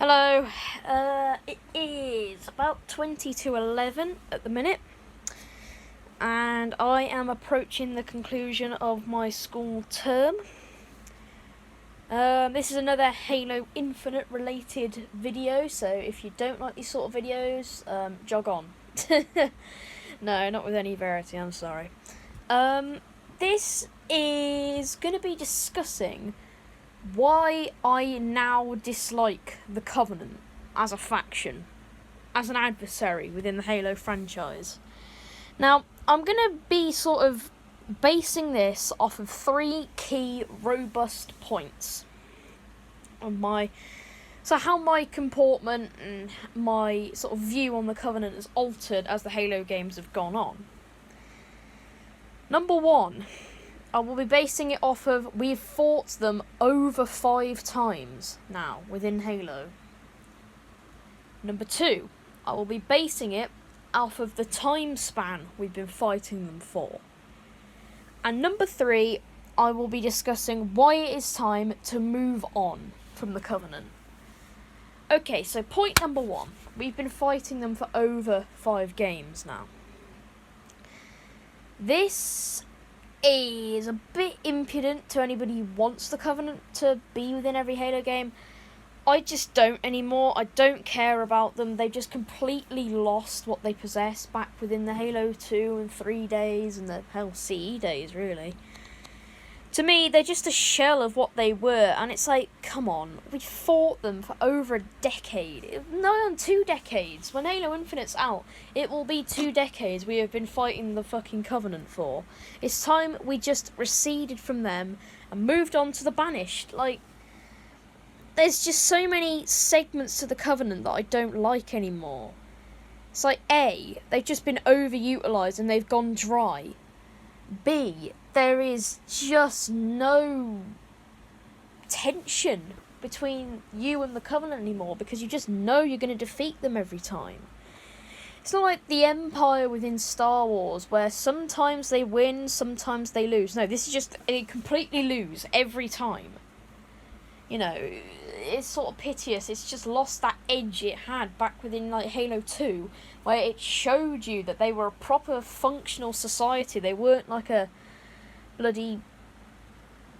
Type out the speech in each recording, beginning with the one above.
Hello, it is about 20 to 11 at the minute, and I am approaching the conclusion of my school term. This is another Halo Infinite related video, so if you don't like these sort of videos, jog on. No, not with any verity, I'm sorry. This is going to be discussing why I now dislike the Covenant as a faction, as an adversary within the Halo franchise. Now, I'm going to be sort of basing this off of three key robust points on how my comportment and my sort of view on the Covenant has altered as the Halo games have gone on. Number one, I will be basing it off of we've fought them over 5 times now within Halo. Number 2, I will be basing it off of the time span we've been fighting them for. And number 3, I will be discussing why it is time to move on from the Covenant. Okay, so point number 1, we've been fighting them for over 5 games now. This is a bit impudent to anybody who wants the Covenant to be within every Halo game. I just don't anymore. I don't care about them. They've just completely lost what they possess back within the Halo 2 and 3 days and the CE days, really. To me, they're just a shell of what they were, and it's like, come on, we fought them for over a decade. No, 2 decades. When Halo Infinite's out, it will be 2 decades we have been fighting the fucking Covenant for. It's time we just receded from them and moved on to the Banished. Like, there's just so many segments to the Covenant that I don't like anymore. It's like, A, they've just been overutilised and they've gone dry. B, there is just no tension between you and the Covenant anymore because you just know you're going to defeat them every time. It's not like the Empire within Star Wars where sometimes they win, sometimes they lose. No, this is just they completely lose every time. You know, it's sort of piteous. It's just lost that edge it had back within like Halo 2 where it showed you that they were a proper functional society. They weren't like a bloody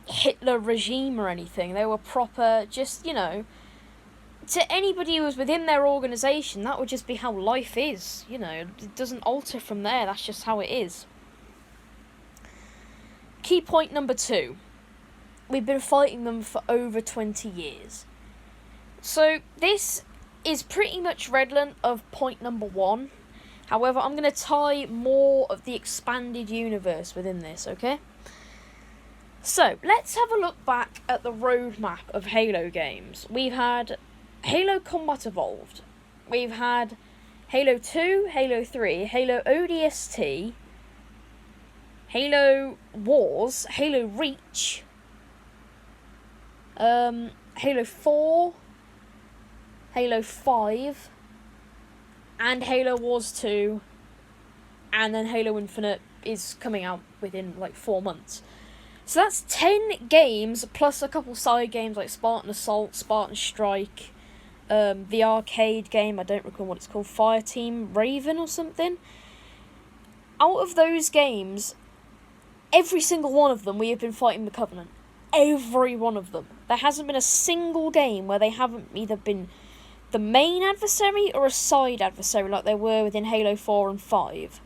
Hitler regime or anything. They were proper, just, you know, to anybody who was within their organisation, that would just be how life is. You know, it doesn't alter from there. That's just how it is. Key point number 2. We've been fighting them for over 20 years. So this is pretty much redolent of point number 1. However, I'm going to tie more of the expanded universe within this, okay? So, let's have a look back at the roadmap of Halo games. We've had Halo Combat Evolved. We've had Halo 2, Halo 3, Halo ODST, Halo Wars, Halo Reach, Halo 4, Halo 5, and Halo Wars 2, and then Halo Infinite is coming out within like 4 months. So that's 10 games, plus a couple side games like Spartan Assault, Spartan Strike, the arcade game, I don't recall what it's called, Fireteam Raven or something. Out of those games, every single one of them we have been fighting the Covenant. Every one of them. There hasn't been a single game where they haven't either been the main adversary or a side adversary like they were within Halo 4 and 5.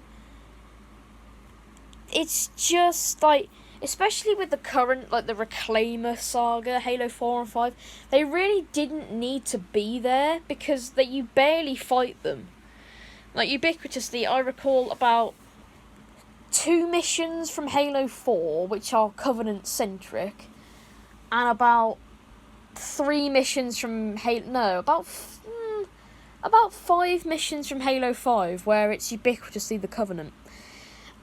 It's just like, especially with the current, like the Reclaimer saga, Halo 4 and 5, they really didn't need to be there because you barely fight them. Like, ubiquitously, I recall about 2 missions from Halo 4, which are Covenant-centric, and about 3 missions from about 5 missions from Halo 5, where it's ubiquitously the Covenant.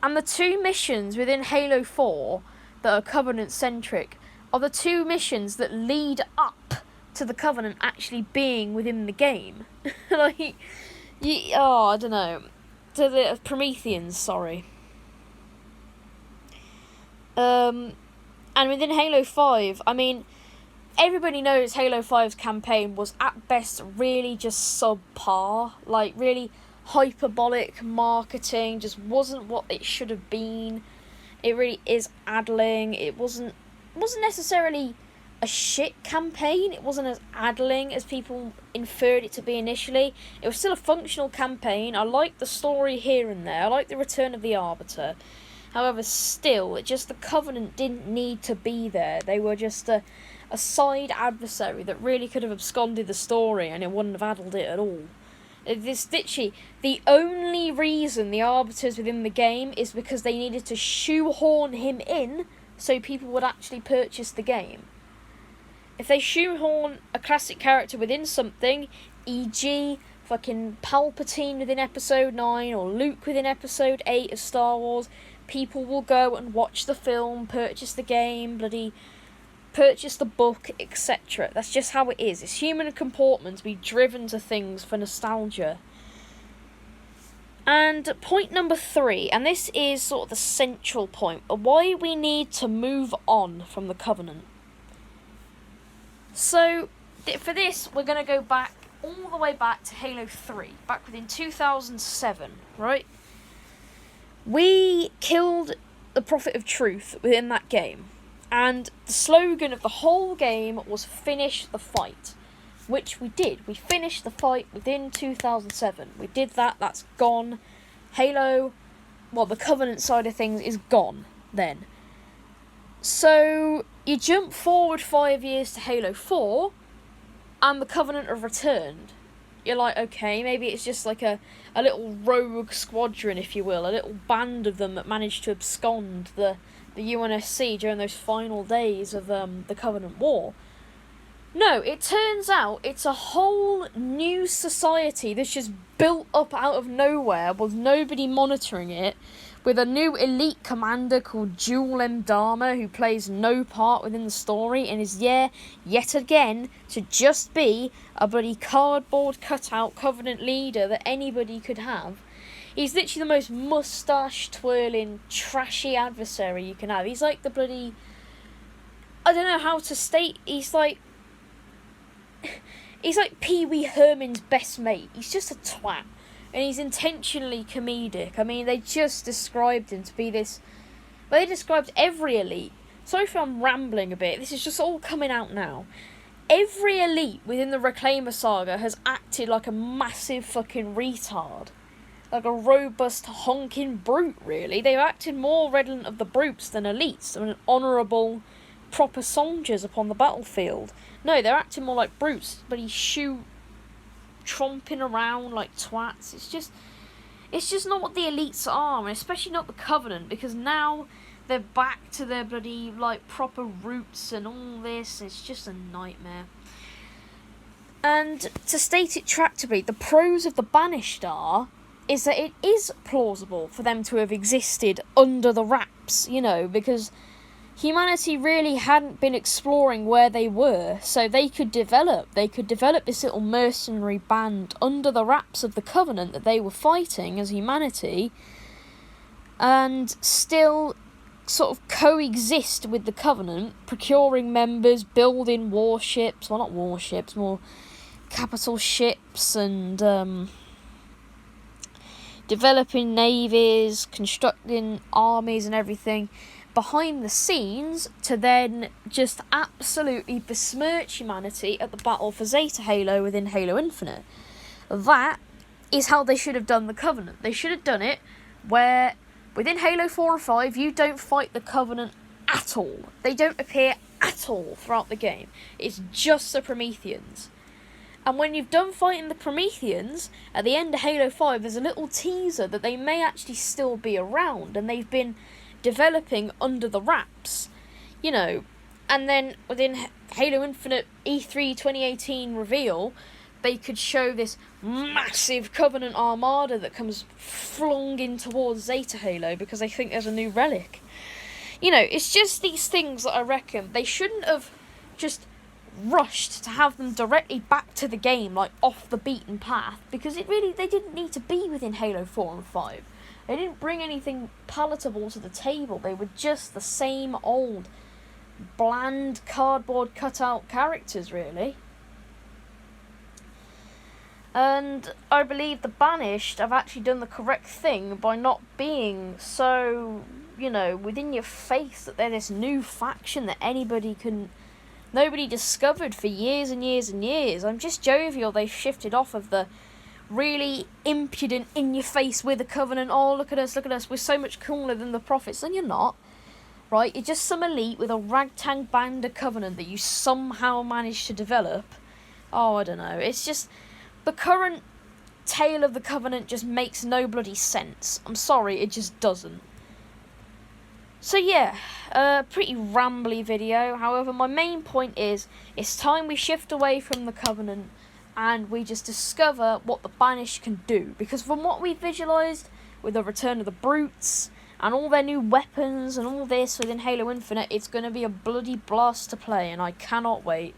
And the 2 missions within Halo 4 that are Covenant-centric are the 2 missions that lead up to the Covenant actually being within the game. I don't know. To the Prometheans, sorry. And within Halo 5, I mean, everybody knows Halo 5's campaign was at best really just subpar, like really hyperbolic marketing, just wasn't what it should have been. It really is addling. It wasn't necessarily a shit campaign. It wasn't as addling as people inferred it to be initially. It was still a functional campaign. I liked the story here and there. I liked the return of the Arbiter. However, still, the Covenant didn't need to be there. They were just a side adversary that really could have absconded the story and it wouldn't have addled it at all. It's literally the only reason the Arbiter's within the game is because they needed to shoehorn him in so people would actually purchase the game. If they shoehorn a classic character within something, e.g. fucking Palpatine within Episode 9 or Luke within Episode 8 of Star Wars, people will go and watch the film, purchase the game, purchase the book, etc. That's just how it is. It's human comportment to be driven to things for nostalgia. And point number 3, and this is sort of the central point, of why we need to move on from the Covenant. So, for this, we're going to go back, all the way back to Halo 3, back within 2007, right? We killed the Prophet of Truth within that game. And the slogan of the whole game was finish the fight, which we did. We finished the fight within 2007. We did that, that's gone. Halo, the Covenant side of things is gone then. So, you jump forward 5 years to Halo 4, and the Covenant have returned. You're like, okay, maybe it's just like a little rogue squadron, if you will, a little band of them that managed to abscond the UNSC during those final days of the Covenant War. No, it turns out it's a whole new society that's just built up out of nowhere with nobody monitoring it, with a new elite commander called Jewel M. Dharma, who plays no part within the story and is there, yet again, to just be a bloody cardboard cutout Covenant leader that anybody could have. He's literally the most moustache-twirling, trashy adversary you can have. He's like the bloody... I don't know how to state... He's like Pee Wee Herman's best mate. He's just a twat. And he's intentionally comedic. I mean, they just described him to be this... They described every elite. Sorry if I'm rambling a bit. This is just all coming out now. Every elite within the Reclaimer saga has acted like a massive fucking retard. Like a robust, honking brute, really. They've acted more redolent of the brutes than elites, than honourable, proper soldiers upon the battlefield. No, they're acting more like brutes, but he's tromping around like twats. It's just not what the elites are, and especially not the Covenant, because now they're back to their bloody, like, proper roots and all this. It's just a nightmare. And to state it tractably, the pros of the Banished is that it is plausible for them to have existed under the wraps, because humanity really hadn't been exploring where they were, so they could develop this little mercenary band under the wraps of the Covenant that they were fighting as humanity, and still sort of coexist with the Covenant, procuring members, building warships, not warships, more capital ships, and developing navies, constructing armies and everything behind the scenes to then just absolutely besmirch humanity at the battle for Zeta Halo within Halo Infinite. That is how they should have done the Covenant. They should have done it where within Halo 4 and 5 you don't fight the Covenant at all. They don't appear at all throughout the game. It's just the Prometheans. And when you've done fighting the Prometheans, at the end of Halo 5, there's a little teaser that they may actually still be around, and they've been developing under the wraps, and then within Halo Infinite E3 2018 reveal, they could show this massive Covenant armada that comes flung in towards Zeta Halo because they think there's a new relic. It's just these things that I reckon they shouldn't have just rushed to have them directly back to the game, like off the beaten path, because they didn't need to be within Halo 4 and 5. They didn't bring anything palatable to the table. They were just the same old bland cardboard cutout characters, really. And I believe the Banished have actually done the correct thing by not being so, within your face that they're this new faction that nobody discovered for years and years and years. I'm just jovial they've shifted off of the really impudent, in your face with the Covenant. Oh, look at us, we're so much cooler than the Prophets. And you're not, right? You're just some elite with a ragtag band of Covenant that you somehow managed to develop. Oh, I don't know. It's just, the current tale of the Covenant just makes no bloody sense. I'm sorry, it just doesn't. So yeah, pretty rambly video. However, my main point is, it's time we shift away from the Covenant and we just discover what the Banished can do. Because from what we visualised with the return of the Brutes and all their new weapons and all this within Halo Infinite, it's going to be a bloody blast to play, and I cannot wait.